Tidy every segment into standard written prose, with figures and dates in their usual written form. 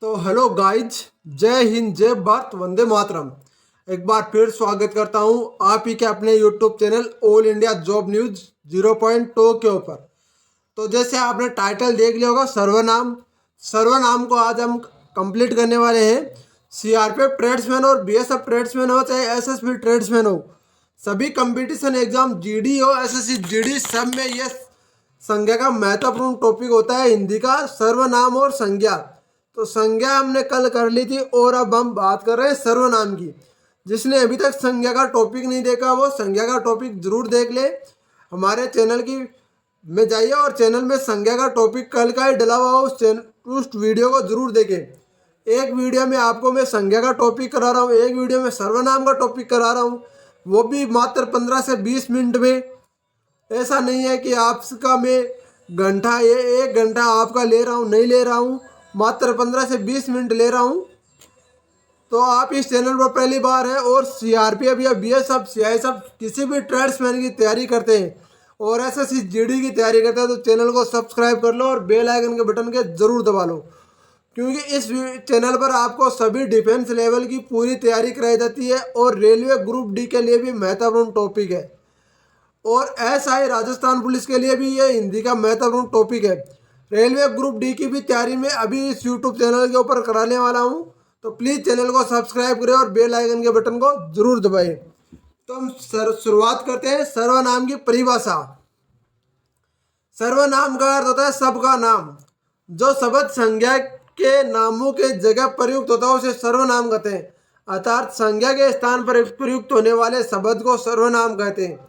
तो hello guys, जय हिंद, जय भारत, वंदे मातरम। एक बार फिर स्वागत करता हूं आप ही के अपने YouTube channel all India job news 0.2 के ऊपर। तो जैसे आपने टाइटल देख लिया होगा, सर्वनाम। सर्वनाम को आज हम कंप्लीट करने वाले हैं। सीआरपीएफ ट्रेड्समैन और बीएसएफ ट्रेड्समैन हो चाहे एसएसबी ट्रेड्समैन हो, सभी कंपटीशन एग्जाम, जीडी हो, एसएससी जीडी, सब में ये संज्ञा का महत्वपूर्ण टॉपिक होता है, हिंदी का सर्वनाम और संज्ञा। तो संज्ञा हमने कल कर ली थी और अब हम बात कर रहे हैं सर्वनाम की। जिसने अभी तक संज्ञा का टॉपिक नहीं देखा वो संज्ञा का टॉपिक जरूर देख ले। हमारे चैनल की में जाइए और चैनल में संज्ञा का टॉपिक कल का ही डला हुआ हो, उस वीडियो को जरूर देखें। एक वीडियो में आपको मैं संज्ञा का टॉपिक करा रहा हूँ, एक वीडियो में सर्वनाम का टॉपिक करा रहा हूँ, वो भी मात्र 15 से 20 मिनट में। ऐसा नहीं है कि आपका मैं घंटा एक घंटा आपका ले रहा हूँ, नहीं ले रहा हूँ, मात्र 15 से 20 मिनट ले रहा हूँ। तो आप इस चैनल पर पहली बार है और सीआरपीएफ या बीएसएफ सीआईएसएफ किसी भी ट्रेड्समैन की तैयारी करते हैं और एसएससी जीडी की तैयारी करते हैं तो चैनल को सब्सक्राइब कर लो और बेल आइकन के बटन के ज़रूर दबा लो, क्योंकि इस चैनल पर आपको सभी डिफेंस लेवल की पूरी तैयारी कराई जाती है और रेलवे ग्रुप डी के लिए भी महत्वपूर्ण टॉपिक है और एसआई राजस्थान पुलिस के लिए भी ये हिंदी का महत्वपूर्ण टॉपिक है। रेलवे ग्रुप डी की भी तैयारी में अभी इस यूट्यूब चैनल के ऊपर कराने वाला हूँ, तो प्लीज़ चैनल को सब्सक्राइब करें और बेल आइकन के बटन को जरूर दबाएं। तो हम शुरुआत करते हैं सर्वनाम की परिभाषा। सर्वनाम का अर्थ होता है सबका नाम। जो शब्द संज्ञा के नामों के जगह प्रयुक्त होता है उसे सर्वनाम कहते हैं, अर्थात संज्ञा के स्थान पर प्रयुक्त होने वाले शब्द को सर्वनाम कहते हैं।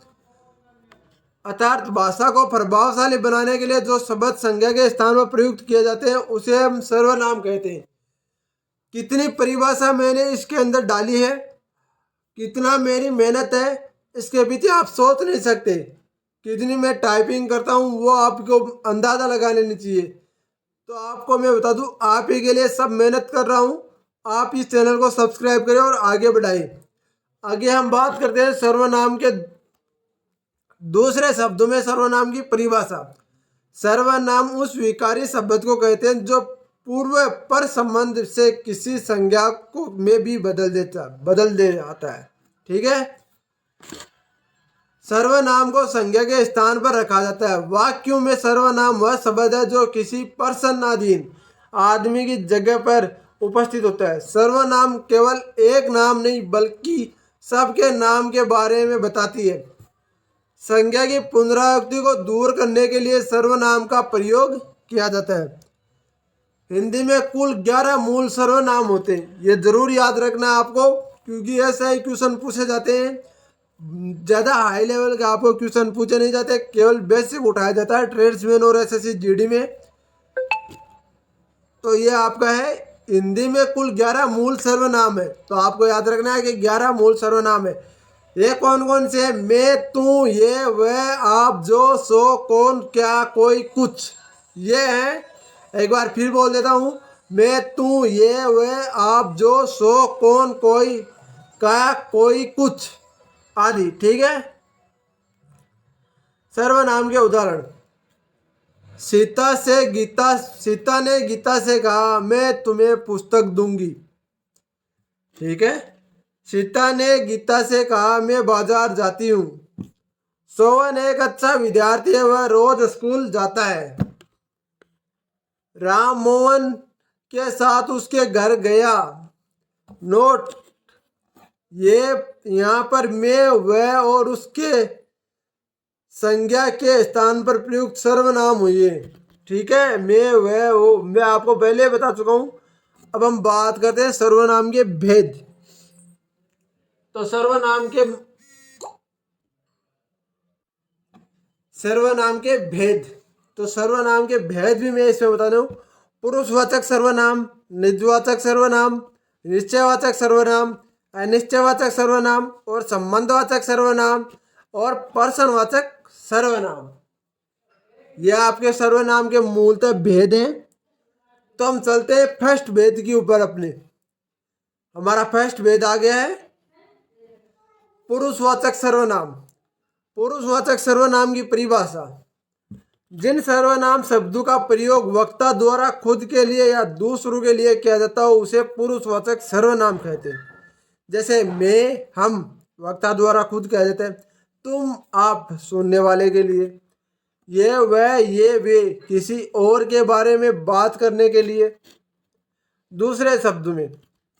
अर्थात भाषा को प्रभावशाली बनाने के लिए जो शब्द संज्ञा के स्थान पर प्रयुक्त किए जाते हैं उसे हम सर्वनाम कहते हैं। कितनी परिभाषा मैंने इसके अंदर डाली है, कितना मेरी मेहनत है, इसके पीछे आप सोच नहीं सकते। कितनी मैं टाइपिंग करता हूँ वो आपको अंदाज़ा लगा लेनी चाहिए। तो आपको मैं बता दूँ, आप ही के लिए सब मेहनत कर रहा हूँ। आप इस चैनल को सब्सक्राइब करें और आगे बढ़ाएं। आगे हम बात करते हैं सर्वनाम के दूसरे शब्दों में सर्वनाम की परिभाषा। सर्वनाम उस विकारी शब्द को कहते हैं जो पूर्व पर संबंध से किसी संज्ञा को में भी बदल दे जाता है। ठीक है, सर्वनाम को संज्ञा के स्थान पर रखा जाता है। वाक्यों में सर्वनाम वह शब्द है जो किसी प्रसन्नाधीन आदमी की जगह पर उपस्थित होता है। सर्वनाम केवल एक नाम नहीं बल्कि सबके नाम के बारे में बताती है। संज्ञा की पुनरावृत्ति को दूर करने के लिए सर्वनाम का प्रयोग किया जाता है। हिंदी में कुल 11 मूल सर्वनाम होते हैं, ये जरूर याद रखना आपको, क्योंकि ऐसे ही क्वेश्चन पूछे जाते हैं। ज़्यादा हाई लेवल का आपको क्वेश्चन पूछे नहीं जाते, केवल बेसिक उठाया जाता है ट्रेड्समैन और एसएससी जीडी में। तो ये आपका है, हिंदी में कुल 11 मूल सर्वनाम है, तो आपको याद रखना है कि 11 मूल सर्वनाम है। ये कौन कौन से? मैं, तू, ये, वह, आप, जो, सो, कौन, क्या, कोई, कुछ, ये है। एक बार फिर बोल देता हूँ, मैं, तू, ये, वह, आप, जो, सो, कौन, कोई, क्या, कोई, कुछ आदि। ठीक है। सर्वनाम के उदाहरण। सीता ने गीता से कहा मैं तुम्हें पुस्तक दूंगी। ठीक है। सीता ने गीता से कहा मैं बाजार जाती हूँ। सोहन एक अच्छा विद्यार्थी है, वह रोज स्कूल जाता है। राम मोहन के साथ उसके घर गया। नोट, ये यहाँ पर मैं, वह और उसके संज्ञा के स्थान पर प्रयुक्त सर्वनाम हुई है। ठीक है, मैं, वह, वो मैं आपको पहले बता चुका हूँ। अब हम बात करते हैं सर्वनाम के भेद। तो सर्वनाम के भेद भी मैं इसमें बता दूं। पुरुषवाचक सर्वनाम, निजवाचक सर्वनाम, निश्चयवाचक सर्वनाम, अनिश्चयवाचक सर्वनाम और संबंधवाचक सर्वनाम और पर्सनवाचक सर्वनाम। यह आपके सर्वनाम के मूलतः भेद हैं। तो हम चलते हैं फर्स्ट भेद के ऊपर अपने। हमारा फर्स्ट भेद आ गया है पुरुषवाचक सर्वनाम। पुरुषवाचक सर्वनाम की परिभाषा। जिन सर्वनाम शब्दों का प्रयोग वक्ता द्वारा खुद के लिए या दूसरों के लिए किया जाता हो उसे पुरुषवाचक सर्वनाम कहते हैं। जैसे मैं, हम वक्ता द्वारा खुद किया जाता है। तुम, आप सुनने वाले के लिए। ये, वह, ये, वे किसी और के बारे में बात करने के लिए। दूसरे शब्दों में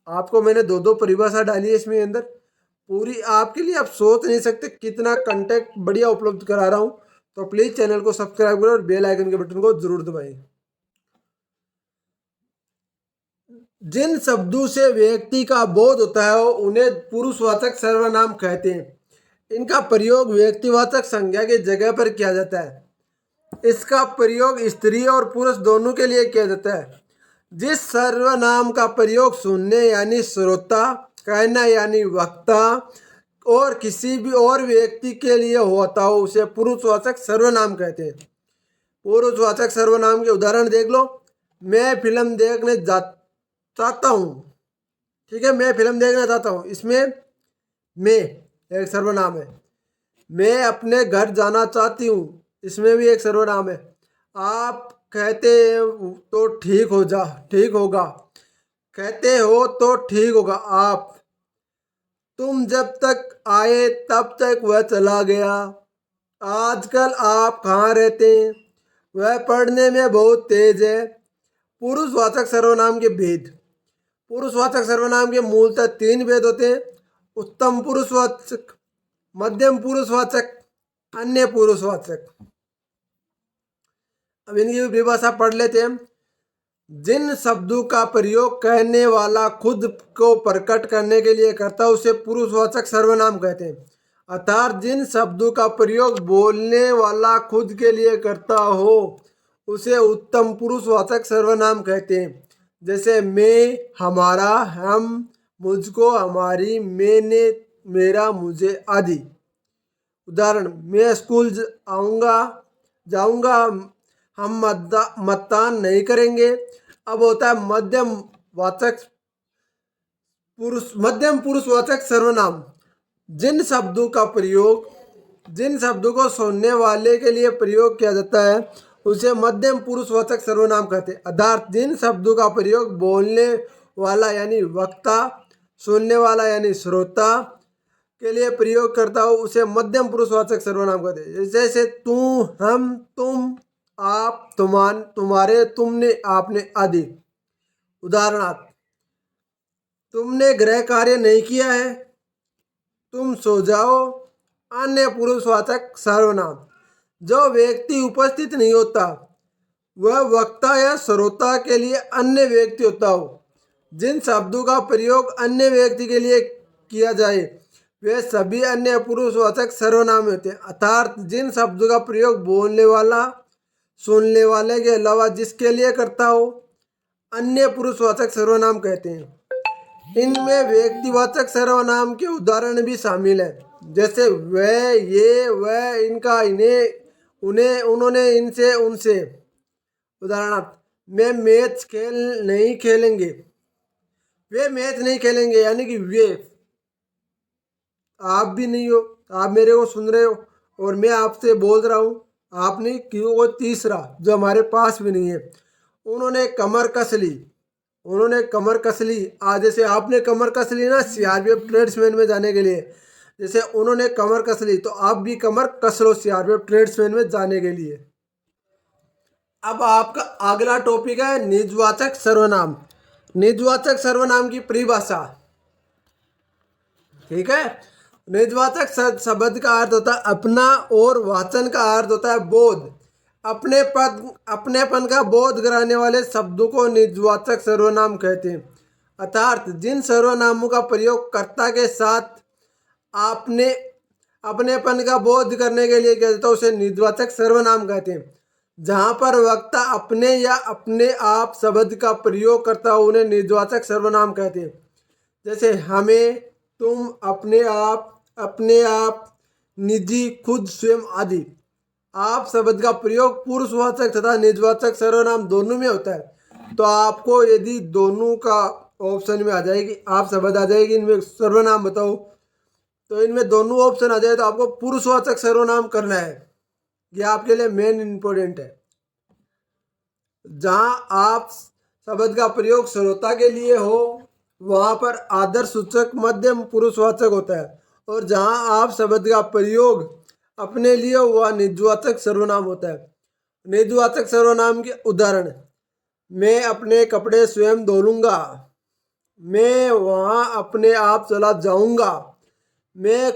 आपको मैंने दो दो परिभाषा डाली है इसमें अंदर, पूरी आपके लिए आप सोच नहीं सकते कितना कंटेंट बढ़िया उपलब्ध करा रहा हूँ। तो प्लीज चैनल को सब्सक्राइब करो और बेल आइकन के बटन को जरूर दबाएं। जिन शब्दों से व्यक्ति का बोध होता है उन्हें पुरुषवाचक सर्वनाम कहते हैं। इनका प्रयोग व्यक्तिवाचक संज्ञा की जगह पर किया जाता है। इसका प्रयोग स्त्री और पुरुष दोनों के लिए किया जाता है। जिस सर्वनाम का प्रयोग सुनने यानी श्रोता, कहना यानी वक्ता और किसी भी और व्यक्ति के लिए होता हो उसे पुरुषवाचक सर्वनाम कहते हैं। पुरुषवाचक सर्वनाम के उदाहरण देख लो। मैं फिल्म देखने चाहता हूँ। ठीक है, मैं फिल्म देखना चाहता हूँ, इसमें मैं एक सर्वनाम है। मैं अपने घर जाना चाहती हूँ, इसमें भी एक सर्वनाम है। आप कहते तो ठीक होगा, कहते हो तो ठीक होगा आप। तुम जब तक आए तब तक वह चला गया। आजकल आप कहाँ रहते हैं, वह पढ़ने में बहुत तेज है। पुरुषवाचक सर्वनाम के भेद। पुरुषवाचक सर्वनाम के मूलतः तीन भेद होते हैं: उत्तम पुरुषवाचक, मध्यम पुरुषवाचक, अन्य पुरुषवाचक। अब इनकी परिभाषा पढ़ लेते हैं। जिन शब्दों का प्रयोग कहने वाला खुद को प्रकट करने के लिए करता है उसे पुरुषवाचक सर्वनाम कहते हैं। अर्थात जिन शब्दों का प्रयोग बोलने वाला खुद के लिए करता हो उसे उत्तम पुरुषवाचक सर्वनाम कहते हैं। जैसे मैं, हमारा, हम, मुझको, हमारी, मैंने, मेरा, मुझे आदि। उदाहरण: मैं स्कूल जाऊंगा, हम मतदान नहीं करेंगे। अब होता है मध्यम पुरुषवाचक सर्वनाम। जिन शब्दों को सुनने वाले के लिए प्रयोग किया जाता है उसे मध्यम पुरुषवाचक सर्वनाम कहते हैं। अर्थात जिन शब्दों का प्रयोग बोलने वाला यानी वक्ता, सुनने वाला यानी श्रोता के लिए प्रयोग करता हो उसे मध्यम पुरुषवाचक सर्वनाम कहते हैं। जैसे तू, हम, तुम, आप, तुम्हारे, तुमने, आपने आदि। उदाहरणार्थ: तुमने गृह कार्य नहीं किया है, तुम सो जाओ। अन्य पुरुषवाचक सर्वनाम। जो व्यक्ति उपस्थित नहीं होता वह वक्ता या श्रोता के लिए अन्य व्यक्ति होता हो। जिन शब्दों का प्रयोग अन्य व्यक्ति के लिए किया जाए वे सभी अन्य पुरुषवाचक सर्वनाम होते हैं। अर्थात जिन शब्दों का प्रयोग बोलने वाला, सुनने वाले के अलावा जिसके लिए करता हो अन्य पुरुषवाचक सर्वनाम कहते हैं। इनमें व्यक्तिवाचक सर्वनाम के उदाहरण भी शामिल हैं। जैसे वह, ये, वह, इनका, इन्हें, उन्हें, उन्होंने, इनसे, उनसे। उदाहरणार्थ: मैं मैच नहीं खेलेंगे, वे मैच नहीं खेलेंगे यानी कि वे। आप भी नहीं हो, आप मेरे को सुन रहे हो और मैं आपसे बोल रहा हूँ, आप नहीं, क्यों? वो तीसरा जो हमारे पास भी नहीं है। उन्होंने कमर कस ली। आज जैसे आपने कमर कस ली ना सीआरपीएफ ट्रेड्समैन में जाने के लिए, जैसे उन्होंने कमर कस ली तो आप भी कमर कस लो सीआरपीएफ ट्रेड्समैन में जाने के लिए। अब आपका अगला टॉपिक है निजवाचक सर्वनाम। निजवाचक सर्वनाम की परिभाषा। ठीक है, निजवाचक शब्द का अर्थ होता है अपना और वाचन का अर्थ होता है बोध। अपनेपन का बोध कराने वाले शब्दों को निजवाचक सर्वनाम कहते हैं। अर्थात जिन सर्वनामों का प्रयोग कर्ता के साथ अपनेपन का बोध करने के लिए किया जाता है उसे निजवाचक सर्वनाम कहते हैं। जहाँ पर वक्ता अपने या अपने आप शब्द का प्रयोग करता हो उन्हें निजवाचक सर्वनाम कहते हैं। जैसे हमें, तुम, अपने आप, निजी, खुद, स्वयं आदि। आप शब्द का प्रयोग पुरुषवाचक तथा निजवाचक सर्वनाम दोनों में होता है। तो आपको यदि दोनों का ऑप्शन में आ जाएगी, आप शब्द आ जाएगी इनमें सर्वनाम बताओ, तो इनमें दोनों ऑप्शन आ जाए तो आपको पुरुषवाचक सर्वनाम करना है। ये आपके लिए मेन इम्पोर्टेंट है। जहां आप शब्द का प्रयोग श्रोता के लिए हो वहां पर आदर सूचक मध्यम पुरुषवाचक होता है, और जहां आप शब्द का प्रयोग अपने लिए हो वह निजवाचक सर्वनाम होता है। निजवाचक सर्वनाम के उदाहरण: मैं अपने कपड़े स्वयं धो लूंगा, मैं वहां अपने आप चला जाऊंगा, मैं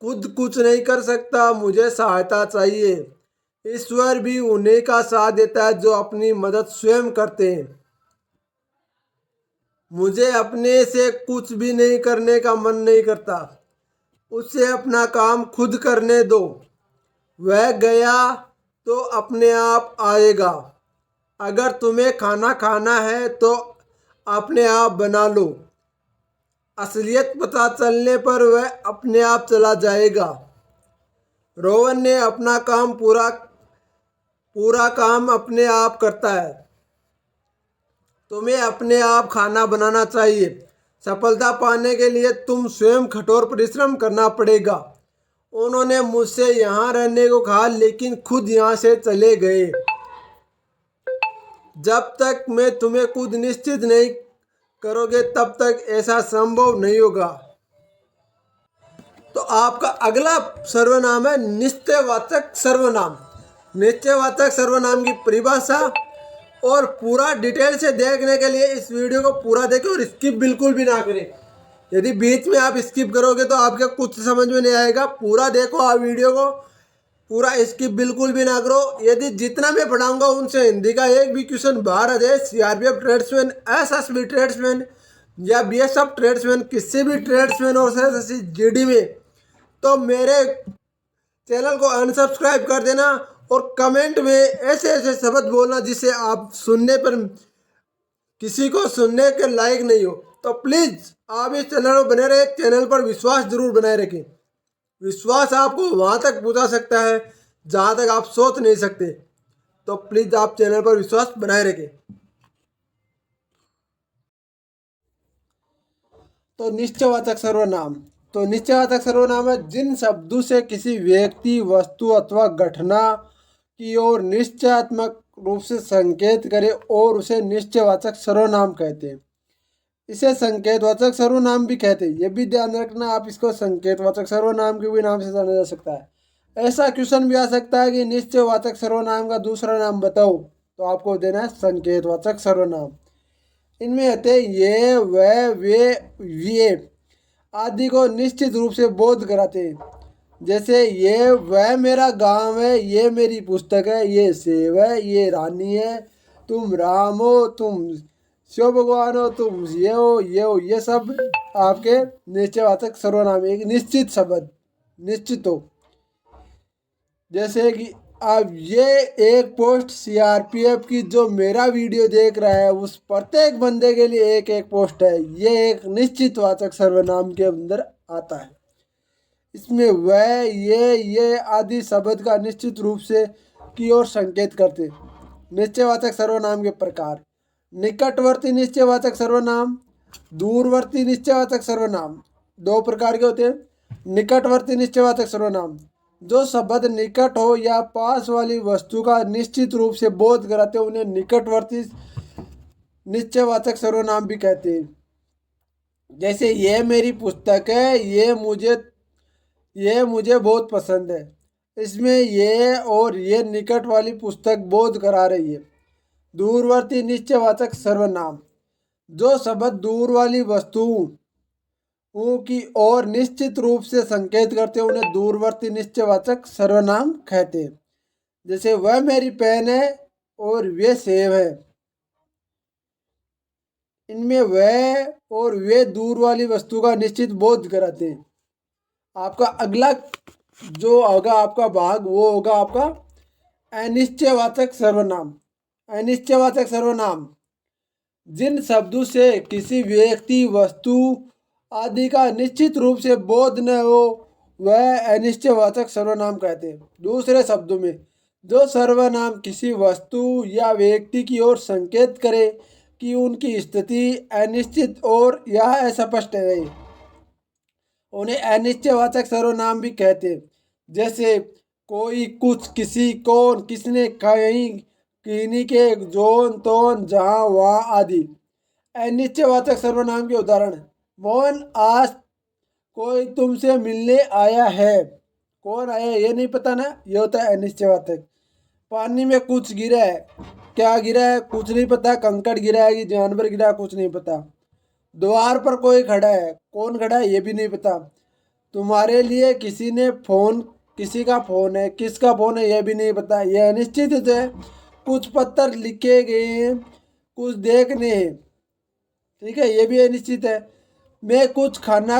खुद कुछ नहीं कर सकता, मुझे सहायता चाहिए। ईश्वर भी उन्हीं का साथ देता है जो अपनी मदद स्वयं करते हैं। मुझे अपने से कुछ भी नहीं करने का मन नहीं करता, उसे अपना काम खुद करने दो, वह गया तो अपने आप आएगा। अगर तुम्हें खाना खाना है तो अपने आप बना लो, असलियत पता चलने पर वह अपने आप चला जाएगा। रोहन ने अपना काम पूरा पूरा काम अपने आप करता है। तुम्हें अपने आप खाना बनाना चाहिए। सफलता पाने के लिए तुम स्वयं कठोर परिश्रम करना पड़ेगा। उन्होंने मुझसे यहाँ रहने को कहा लेकिन खुद यहाँ से चले गए। जब तक मैं तुम्हें खुद निश्चित नहीं करोगे तब तक ऐसा संभव नहीं होगा। तो आपका अगला सर्वनाम है निश्चयवाचक सर्वनाम। निश्चयवाचक सर्वनाम की परिभाषा और पूरा डिटेल से देखने के लिए इस वीडियो को पूरा देखें और स्किप बिल्कुल भी ना करें। यदि बीच में आप स्किप करोगे तो आपके कुछ समझ में नहीं आएगा। पूरा देखो आप वीडियो को, पूरा स्किप बिल्कुल भी ना करो। यदि जितना मैं पढ़ाऊंगा उनसे हिंदी का एक भी क्वेश्चन बाहर आ जाए, सीआरपीएफ ट्रेड्समैन, एसएसबी ट्रेड्समैन या बीएसएफ ट्रेड्समैन, किसी भी ट्रेड्समैन और एसएससी जीडी में, तो मेरे चैनल को अनसब्सक्राइब कर देना और कमेंट में ऐसे ऐसे शब्द बोलना जिसे आप सुनने पर किसी को सुनने के लायक नहीं हो। तो प्लीज़ आप इस चैनल पर बने रहे, चैनल पर विश्वास जरूर बनाए रखें। विश्वास आपको वहाँ तक पहुँचा सकता है जहाँ तक आप सोच नहीं सकते। तो प्लीज़ आप चैनल पर विश्वास बनाए रखें। तो निश्चयवाचक सर्वनाम। तो निश्चयवाचक सर्वनाम है जिन शब्दों से किसी व्यक्ति, वस्तु अथवा घटना की ओर निश्चयात्मक रूप से संकेत करे और उसे निश्चयवाचक सर्वनाम कहते हैं। इसे संकेतवाचक सर्वनाम भी कहते हैं। ये भी ध्यान रखना, आप इसको संकेतवाचक सर्वनाम के भी नाम से जाना जा सकता है। ऐसा क्वेश्चन भी आ सकता है कि निश्चयवाचक सर्वनाम का दूसरा नाम बताओ, तो आपको देना है संकेतवाचक सर्वनाम। इनमें आते हैं ये, वह, वे, ये आदि को निश्चित रूप से बोध कराते हैं। जैसे ये वह मेरा गांव है, ये मेरी पुस्तक है, ये सेब है, ये रानी है, तुम राम हो, तुम शिव भगवान हो, तुम ये हो, ये हो। ये सब आपके निश्चयवाचक सर्वनाम, एक निश्चित शब्द, निश्चित हो। जैसे कि अब ये एक पोस्ट सीआरपीएफ की जो मेरा वीडियो देख रहा है उस प्रत्येक बंदे के लिए एक एक पोस्ट है। ये एक निश्चितवाचक सर्वनाम के अंदर आता है। इसमें वह, ये आदि शब्द का निश्चित रूप से की ओर संकेत करते। निश्चयवाचक सर्वनाम के प्रकार: निकटवर्ती निश्चयवाचक सर्वनाम, दूरवर्ती निश्चयवाचक सर्वनाम। दो प्रकार के होते हैं। निकटवर्ती निश्चयवाचक सर्वनाम, जो शब्द निकट हो या पास वाली वस्तु का निश्चित रूप से बोध कराते हैं उन्हें निकटवर्ती निश्चयवाचक सर्वनाम भी कहते हैं। जैसे ये मेरी पुस्तक है, ये मुझे बहुत पसंद है। इसमें ये और ये निकट वाली पुस्तक बोध करा रही है। दूरवर्ती निश्चयवाचक सर्वनाम, जो शब्द दूर वाली वस्तुओं की ओर निश्चित रूप से संकेत करते हैं उन्हें दूरवर्ती निश्चयवाचक सर्वनाम कहते हैं। जैसे वह मेरी पेन है और वे सेब है। इनमें वह और वे दूर वाली वस्तु का निश्चित बोध कराते हैं। आपका अगला जो होगा आपका भाग वो होगा आपका अनिश्चयवाचक सर्वनाम। अनिश्चयवाचक सर्वनाम, जिन शब्दों से किसी व्यक्ति, वस्तु आदि का निश्चित रूप से बोध न हो वह अनिश्चयवाचक सर्वनाम कहते हैं। दूसरे शब्दों में, जो सर्वनाम किसी वस्तु या व्यक्ति की ओर संकेत करे कि उनकी स्थिति अनिश्चित और या अस्पष्ट है, उन्हें अनिश्चयवाचक सर्वनाम भी कहते हैं। जैसे कोई कुछ किसी कौन किसने कहीं किन्हीं के जोन तोन जहाँ वहाँ आदि अनिश्चयवाचक सर्वनाम के उदाहरण। मोहन आज कोई तुमसे मिलने आया है। कौन आया ये नहीं पता ना, ये होता है अनिश्चयवाचक। पानी में कुछ गिरा है, क्या गिरा है कुछ नहीं पता, कंकड़ गिरा है कि जानवर गिरा है कुछ नहीं पता। द्वार पर कोई खड़ा है, कौन खड़ा है ये भी नहीं पता। तुम्हारे लिए किसी ने फोन, किसी का फोन है, किसका फोन है यह भी नहीं पता, यह अनिश्चित है। कुछ पत्थर लिखे गए हैं, कुछ देखने हैं, ठीक है ये भी अनिश्चित है। मैं कुछ खाना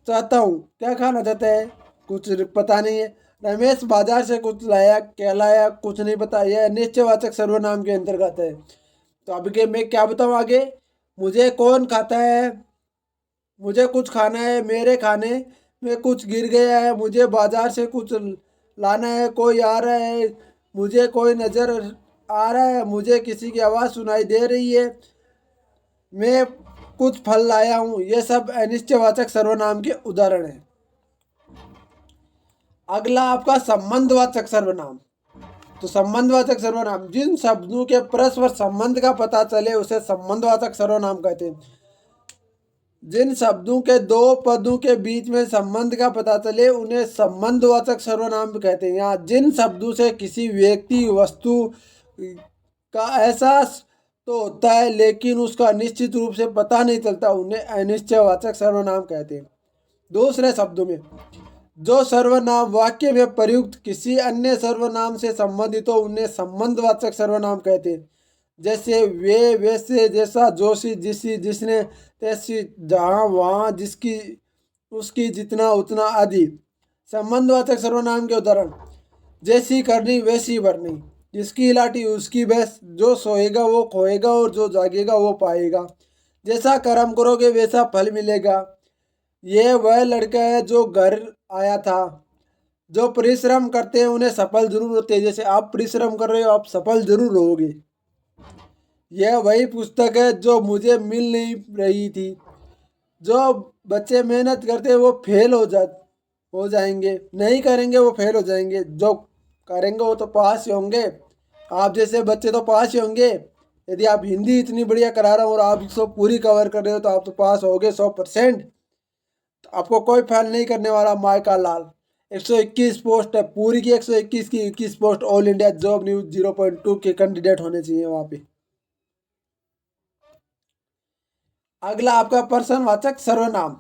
चाहता हूँ, क्या खाना चाहता है कुछ पता नहीं है। रमेश बाजार से कुछ लाया, क्या लाया कुछ नहीं पता, यह अनिश्चयवाचक सर्वनाम के अंतर्गत है। तो अब के मैं क्या बताऊँ आगे। मुझे कौन खाता है, मुझे कुछ खाना है, मेरे खाने में कुछ गिर गया है, मुझे बाजार से कुछ लाना है, कोई आ रहा है, मुझे कोई नज़र आ रहा है, मुझे किसी की आवाज़ सुनाई दे रही है, मैं कुछ फल लाया हूँ, ये सब अनिश्चयवाचक सर्वनाम के उदाहरण हैं। अगला आपका संबंधवाचक सर्वनाम। तो संबंधवाचक सर्वनाम जिन शब्दों के परस्पर संबंध का पता चले उसे संबंधवाचक सर्वनाम कहते हैं। जिन शब्दों के दो पदों के बीच में संबंध का पता चले उन्हें संबंधवाचक सर्वनाम कहते हैं। यहाँ जिन शब्दों से किसी व्यक्ति वस्तु का एहसास तो होता है लेकिन उसका निश्चित रूप से पता नहीं चलता उन्हें अनिश्चयवाचक सर्वनाम कहते हैं। दूसरे शब्दों में जो सर्वनाम वाक्य में प्रयुक्त किसी अन्य सर्वनाम से संबंधित हो उन्हें संबंधवाचक सर्वनाम कहते हैं। जैसे वे, वैसे, जैसा, जोशी, जिसी, जिसने, तैसी, जहाँ वहाँ, जिसकी, उसकी, जितना, उतना आदि संबंधवाचक सर्वनाम के उदाहरण। जैसी करनी वैसी भरनी, जिसकी लाठी उसकी भैंस, जो सोएगा वो खोएगा और जो जागेगा वो पाएगा। जैसा कर्म करोगे वैसा फल मिलेगा। ये वह लड़का है जो घर आया था। जो परिश्रम करते हैं उन्हें सफल जरूर होते हैं। जैसे आप परिश्रम कर रहे हो आप सफल जरूर होगे। यह वही पुस्तक है जो मुझे मिल नहीं रही थी। जो बच्चे मेहनत करते हैं वो फेल हो जाएंगे, नहीं करेंगे वो फेल हो जाएंगे, जो करेंगे वो तो पास ही होंगे। आप जैसे बच्चे तो पास ही होंगे। यदि आप हिंदी इतनी बढ़िया करा रहे हो और आप इसको पूरी कवर कर रहे हो तो आप तो पास होगे 100%। तो आपको कोई फेल नहीं करने वाला। माइका लाल 121 पोस्ट है, पूरी की 121 की 21 post all India job news 0.2 के कैंडिडेट होने चाहिए वहाँ पे। अगला आपका पर्सनवाचक सर्वनाम।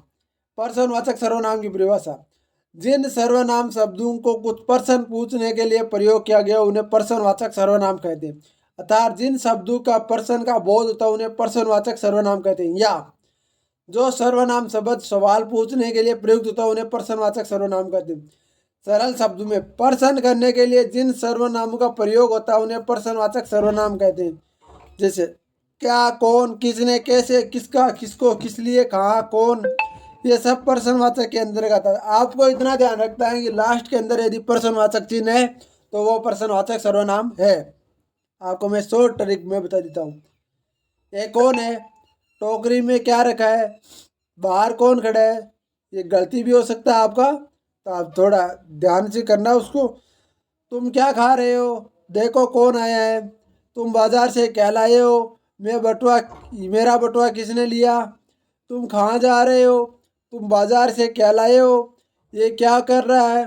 पर्सनवाचक सर्वनाम की परिभाषा। जिन सर्वनाम शब्दों को कुछ पर्सन पूछने के लिए प्रयोग किया गया उन्हें पर्सनवाचक सर्वनाम कहते हैं। अर्थात जिन शब्दों का पर्सन का बोध होता है उन्हें पर्सनवाचक सर्वनाम कहते हैं। या जो सर्वनाम शब्द सवाल पूछने के लिए प्रयुक्त होता है उन्हें पर्सनवाचक सर्वनाम कहते हैं। सरल शब्दों में पर्सन करने के लिए जिन सर्वनामों का प्रयोग होता है उन्हें पर्सनवाचक सर्वनाम कहते हैं। जैसे क्या, कौन, किसने, कैसे, किसका, किसको, किस लिए, कहाँ, कौन, ये सब पर्सनवाचक के अंतर्गत आता है। आपको इतना ध्यान रखना है कि लास्ट के अंदर यदि पर्सनवाचक चिन्ह है तो वो पर्सनवाचक सर्वनाम है। आपको मैं शॉर्ट ट्रिक में बता देता हूँ। ये कौन है, टोकरी में क्या रखा है, बाहर कौन खड़ा है, ये गलती भी हो सकता है आपका तो आप थोड़ा ध्यान से करना उसको। तुम क्या खा रहे हो, देखो कौन आया है, तुम बाजार से क्या लाए हो, मेरा बटुआ किसने लिया, तुम कहाँ जा रहे हो, तुम बाजार से क्या लाए हो, ये क्या कर रहा है,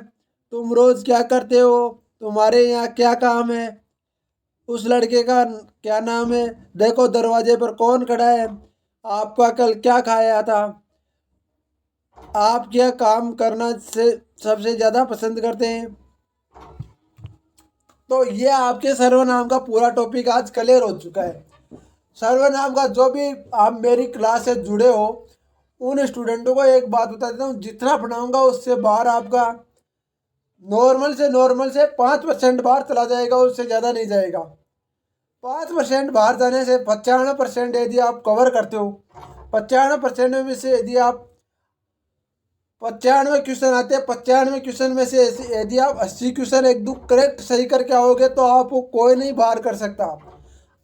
तुम रोज़ क्या करते हो, तुम्हारे यहाँ क्या काम है, उस लड़के का क्या नाम है, देखो दरवाजे पर कौन खड़ा है, आपका कल क्या खाया था, आप क्या काम करना से सबसे ज़्यादा पसंद करते हैं। तो ये आपके सर्वनाम का पूरा टॉपिक आज क्लियर हो चुका है। सर्वनाम का जो भी आप मेरी क्लास से जुड़े हो उन स्टूडेंटों को एक बात बता देता हूँ, जितना पढ़ाऊँगा उससे बाहर आपका नॉर्मल से 5% बाहर चला जाएगा, उससे ज़्यादा नहीं जाएगा। 5% बाहर जाने से 95% यदि आप कवर करते हो, 95% में से यदि आप 95 क्वेश्चन आते हैं, 95 क्वेश्चन में से यदि आप 80 क्वेश्चन एक दो करेक्ट सही करके आओगे तो आपको कोई नहीं बाहर कर सकता।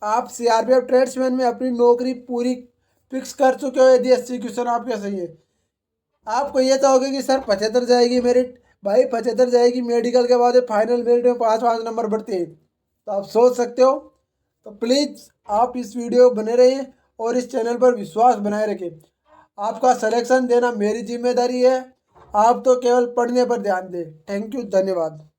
आप सीआरपीएफ ट्रेड्समैन में अपनी नौकरी पूरी फिक्स कर चुके हो यदि 80 क्वेश्चन आपके सही है। आपको ये तो होगा कि सर 75 जाएगी मेरिट, भाई 75 जाएगी, मेडिकल के बाद फाइनल मेरिट में 5-5 नंबर बढ़ते हैं, तो आप सोच सकते हो। तो प्लीज़ आप इस वीडियो बने रहें और इस चैनल पर विश्वास बनाए रखें। आपका सिलेक्शन देना मेरी जिम्मेदारी है, आप तो केवल पढ़ने पर ध्यान दें। थैंक यू, धन्यवाद।